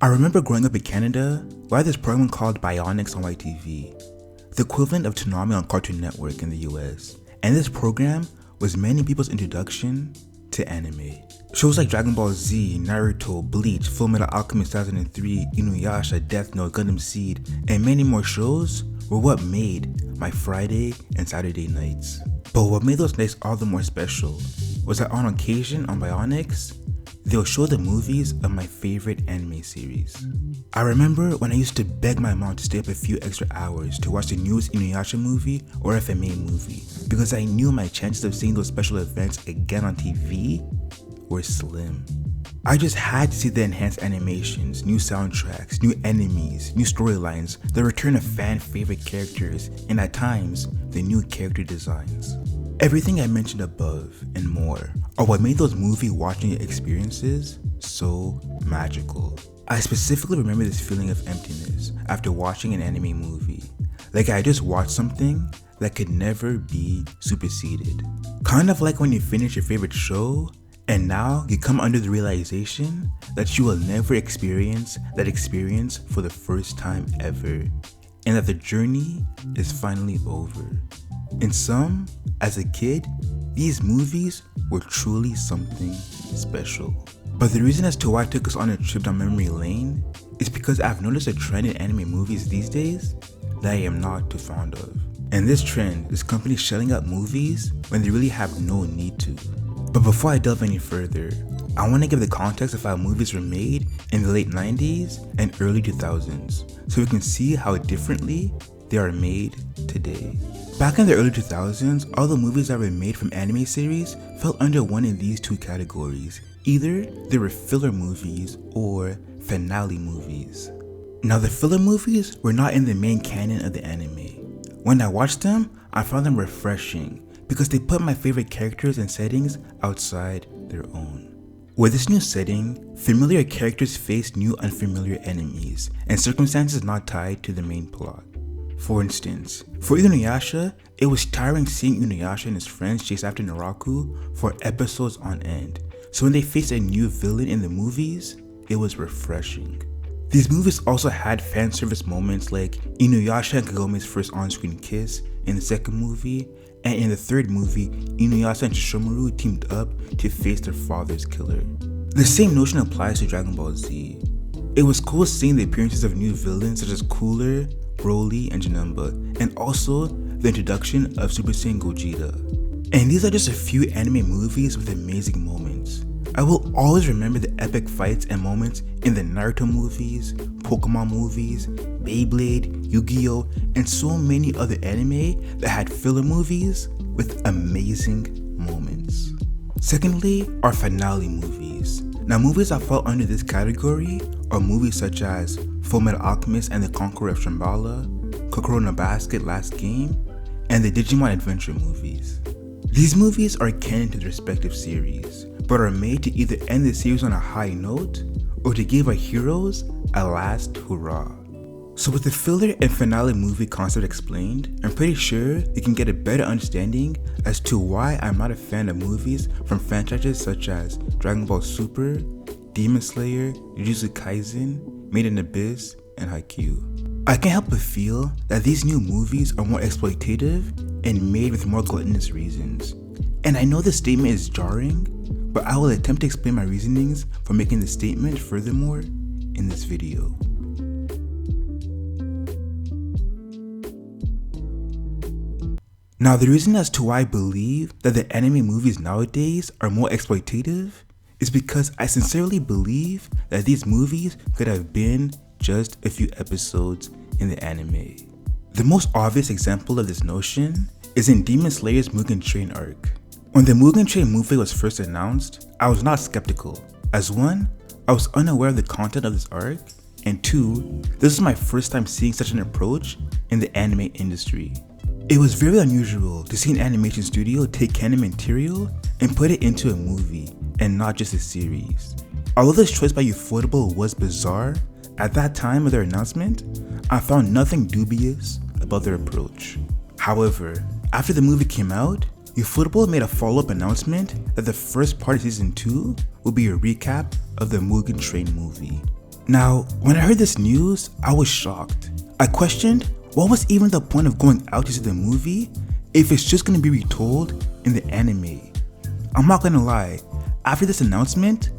I remember growing up in Canada, we had this program called Bionix on YTV, the equivalent of Toonami on Cartoon Network in the US, and this program was many people's introduction to anime. Shows like Dragon Ball Z, Naruto, Bleach, FullMetal Alchemist 2003, Inuyasha, Death Note, Gundam Seed, and many more shows were what made my Friday and Saturday nights. But what made those nights all the more special was that on occasion on Bionix, they'll show the movies of my favorite anime series. I remember when I used to beg my mom to stay up a few extra hours to watch the newest Inuyasha movie or FMA movie because I knew my chances of seeing those special events again on TV were slim. I just had to see the enhanced animations, new soundtracks, new enemies, new storylines, the return of fan favorite characters, and at times, the new character designs. Everything I mentioned above and more are what made those movie watching experiences so magical. I specifically remember this feeling of emptiness after watching an anime movie, like I just watched something that could never be superseded. Kind of like when you finish your favorite show and now you come under the realization that you will never experience that experience for the first time ever, and that the journey is finally over. In some, as a kid, these movies were truly something special. But the reason as to why I took us on a trip down memory lane is because I've noticed a trend in anime movies these days that I am not too fond of. And this trend is companies shelling out movies when they really have no need to. But before I delve any further, I want to give the context of how movies were made in the late 90s and early 2000s, so we can see how differently they are made today. Back in the early 2000s, all the movies that were made from anime series fell under one of these two categories. Either they were filler movies or finale movies. Now the filler movies were not in the main canon of the anime. When I watched them, I found them refreshing because they put my favorite characters and settings outside their own. With this new setting, familiar characters face new unfamiliar enemies and circumstances not tied to the main plot. For instance, for Inuyasha, it was tiring seeing Inuyasha and his friends chase after Naruto for episodes on end, so when they faced a new villain in the movies, it was refreshing. These movies also had fan service moments like Inuyasha and Kagome's first on-screen kiss in the second movie, and in the third movie, Inuyasha and Sesshomaru teamed up to face their father's killer. The same notion applies to Dragon Ball Z. It was cool seeing the appearances of new villains such as Cooler, Broly, and Janemba, and also the introduction of Super Saiyan Gogeta. And these are just a few anime movies with amazing moments. I will always remember the epic fights and moments in the Naruto movies, Pokemon movies, Beyblade, Yu-Gi-Oh!, and so many other anime that had filler movies with amazing moments. Secondly, are finale movies. Now movies that fall under this category are movies such as FullMetal Alchemist and the Conqueror of Shambhala, Kokoro no Basket Last Game, and the Digimon Adventure movies. These movies are canon to the respective series, but are made to either end the series on a high note or to give our heroes a last hurrah. So with the filler and finale movie concept explained, I'm pretty sure you can get a better understanding as to why I'm not a fan of movies from franchises such as Dragon Ball Super, Demon Slayer, Jujutsu Kaisen, Made in Abyss, and Haikyuu. I can't help but feel that these new movies are more exploitative and made with more gluttonous reasons. And I know this statement is jarring, but I will attempt to explain my reasonings for making this statement furthermore in this video. Now the reason as to why I believe that the anime movies nowadays are more exploitative is because I sincerely believe that these movies could have been just a few episodes in the anime. The most obvious example of this notion is in Demon Slayer's Mugen Train arc. When the Mugen Train movie was first announced, I was not skeptical, as one, I was unaware of the content of this arc, and two, this was my first time seeing such an approach in the anime industry. It was very unusual to see an animation studio take canon material and put it into a movie, and not just a series. Although this choice by Ufotable was bizarre, at that time of their announcement, I found nothing dubious about their approach. However, after the movie came out, Ufotable made a follow-up announcement that the first part of season 2 will be a recap of the Mugen Train movie. Now, when I heard this news, I was shocked. I questioned what was even the point of going out to see the movie if it's just gonna be retold in the anime. I'm not gonna lie, after this announcement,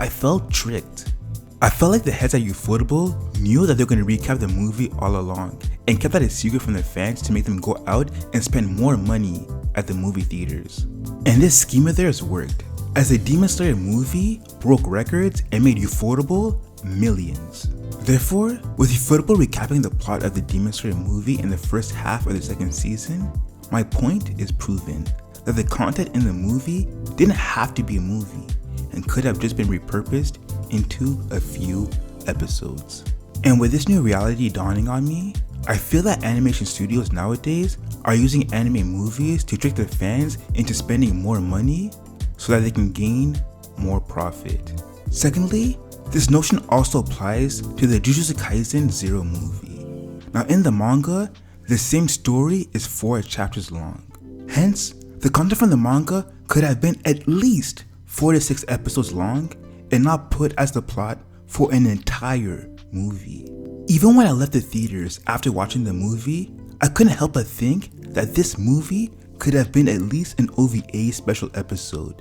I felt tricked. I felt like the heads at Ufotable knew that they were gonna recap the movie all along and kept that a secret from their fans to make them go out and spend more money at the movie theaters. And this scheme of theirs worked, as the Demon Slayer movie broke records and made Ufotable millions. Therefore, with Ufotable recapping the plot of the Demon Slayer movie in the first half of the second season, my point is proven that the content in the movie didn't have to be a movie and could have just been repurposed into a few episodes. And with this new reality dawning on me, I feel that animation studios nowadays are using anime movies to trick their fans into spending more money so that they can gain more profit. Secondly, this notion also applies to the Jujutsu Kaisen Zero movie. Now in the manga, the same story is 4 chapters long. Hence, the content from the manga could have been at least 4 to 6 episodes long and not put as the plot for an entire movie. Even when I left the theaters after watching the movie, I couldn't help but think that this movie could have been at least an OVA special episode.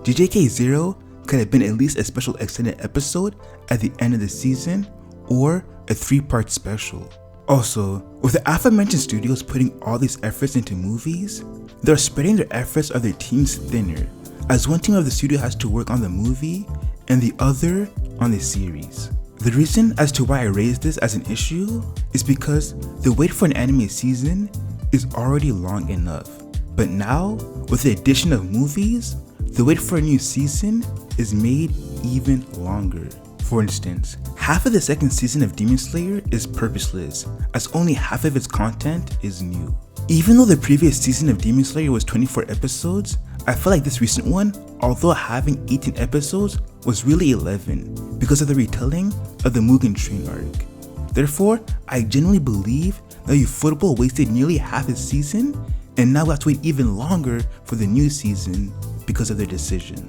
JJK Zero could have been at least a special extended episode at the end of the season or a 3-part special. Also, with the aforementioned studios putting all these efforts into movies, they're spreading their efforts of their teams thinner, as one team of the studio has to work on the movie and the other on the series. The reason as to why I raised this as an issue is because the wait for an anime season is already long enough, but now, with the addition of movies, the wait for a new season is made even longer. For instance, half of the second season of Demon Slayer is purposeless, as only half of its content is new. Even though the previous season of Demon Slayer was 24 episodes, I feel like this recent one, although having 18 episodes, was really 11 because of the retelling of the Mugen Train arc. Therefore, I genuinely believe that Ufotable wasted nearly half its season and now we have to wait even longer for the new season because of their decision.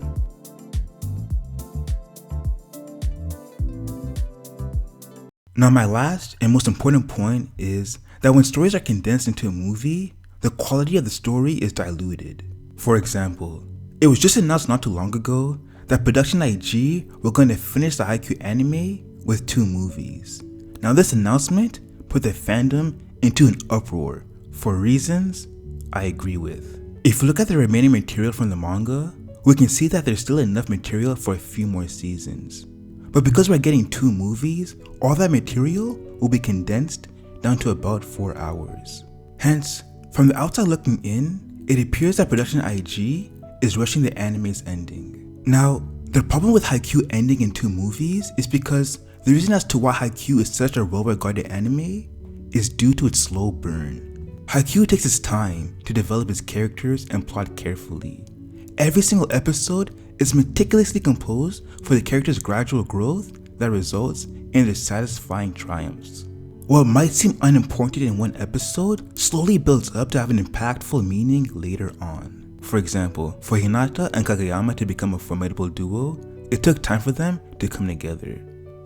Now my last and most important point is that when stories are condensed into a movie, the quality of the story is diluted. For example, it was just announced not too long ago that Production IG were going to finish the Haikyuu anime with 2 movies. Now this announcement put the fandom into an uproar for reasons I agree with. If we look at the remaining material from the manga, we can see that there's still enough material for a few more seasons. But because we're getting 2 movies, all that material will be condensed down to about 4 hours. Hence, from the outside looking in, it appears that Production IG is rushing the anime's ending. Now, the problem with Haikyuu ending in 2 movies is because the reason as to why Haikyuu is such a well-regarded anime is due to its slow burn. Haikyuu takes its time to develop its characters and plot carefully. Every single episode is meticulously composed for the characters' gradual growth that results in their satisfying triumphs. What might seem unimportant in one episode slowly builds up to have an impactful meaning later on. For example, for Hinata and Kageyama to become a formidable duo, it took time for them to come together.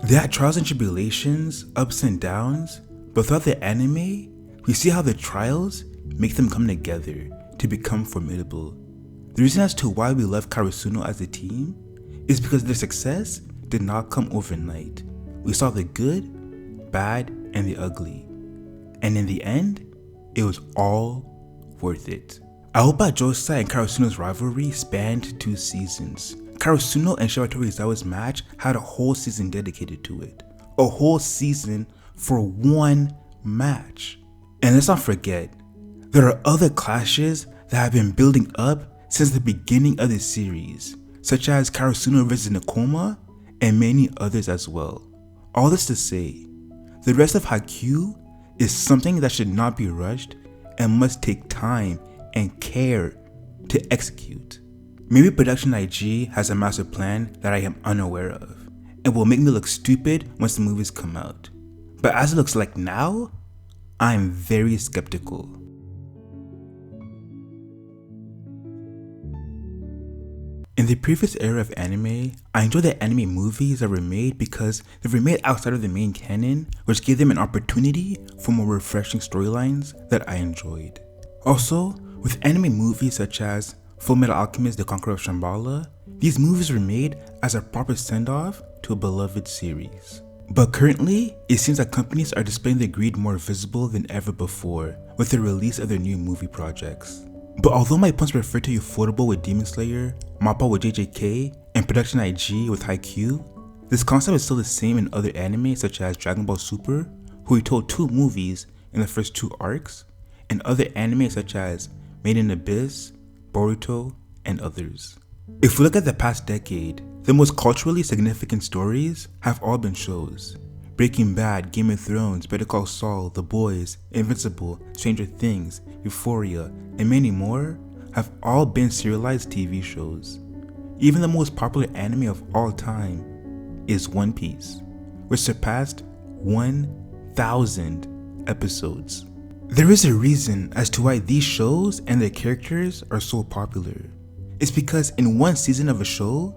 They had trials and tribulations, ups and downs, but throughout the anime, we see how the trials make them come together to become formidable. The reason as to why we love Karasuno as a team is because their success did not come overnight. We saw the good, bad, and the ugly. And in the end, it was all worth it. Aoba Josai and Karasuno's rivalry spanned 2 seasons. Karasuno and Shibatorizawa's match had a whole season dedicated to it. A whole season for 1 match. And let's not forget, there are other clashes that have been building up since the beginning of the series, such as Karasuno vs Nakoma and many others as well. All this to say, the rest of Haikyuu is something that should not be rushed and must take time and care to execute. Maybe Production IG has a master plan that I am unaware of and will make me look stupid once the movies come out. But as it looks like now, I'm very skeptical. In In the previous era of anime, I enjoyed the anime movies that were made because they were made outside of the main canon, which gave them an opportunity for more refreshing storylines that I enjoyed. Also, with anime movies such as FullMetal Alchemist, The Conqueror of Shambhala, these movies were made as a proper send-off to a beloved series. But currently, it seems that companies are displaying their greed more visible than ever before with the release of their new movie projects. But although my points refer to Ufotable with Demon Slayer, Mappa with JJK, and Production IG with Haikyuu, this concept is still the same in other anime such as Dragon Ball Super, who we told 2 movies in the first 2 arcs, and other anime such as Made in Abyss, Boruto, and others. If we look at the past decade, the most culturally significant stories have all been shows. Breaking Bad, Game of Thrones, Better Call Saul, The Boys, Invincible, Stranger Things, Euphoria, and many more have all been serialized TV shows. Even the most popular anime of all time is One Piece, which surpassed 1,000 episodes. There is a reason as to why these shows and their characters are so popular. It's because in one season of a show,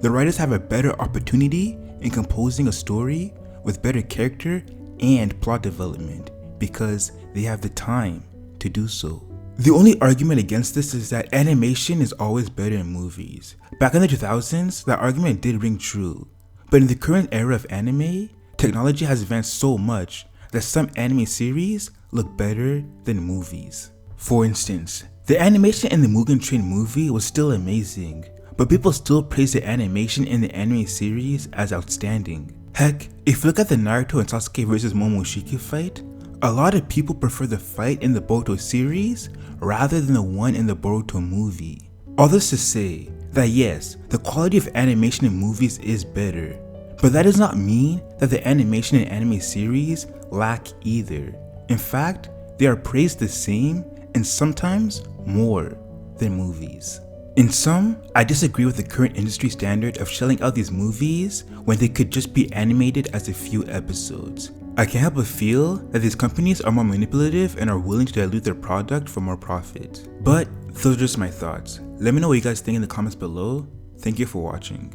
the writers have a better opportunity in composing a story with better character and plot development because they have the time to do so. The only argument against this is that animation is always better in movies. Back in the 2000s, that argument did ring true. But in the current era of anime, technology has advanced so much that some anime series look better than movies. For instance, the animation in the Mugen Train movie was still amazing, but people still praise the animation in the anime series as outstanding. Heck, if you look at the Naruto and Sasuke vs Momoshiki fight, a lot of people prefer the fight in the Boruto series rather than the one in the Boruto movie. All this to say that yes, the quality of animation in movies is better, but that does not mean that the animation in anime series lack either. In fact, they are praised the same and sometimes more than movies. In sum, I disagree with the current industry standard of shelling out these movies when they could just be animated as a few episodes. I can't help but feel that these companies are more manipulative and are willing to dilute their product for more profit. But those are just my thoughts. Let me know what you guys think in the comments below. Thank you for watching.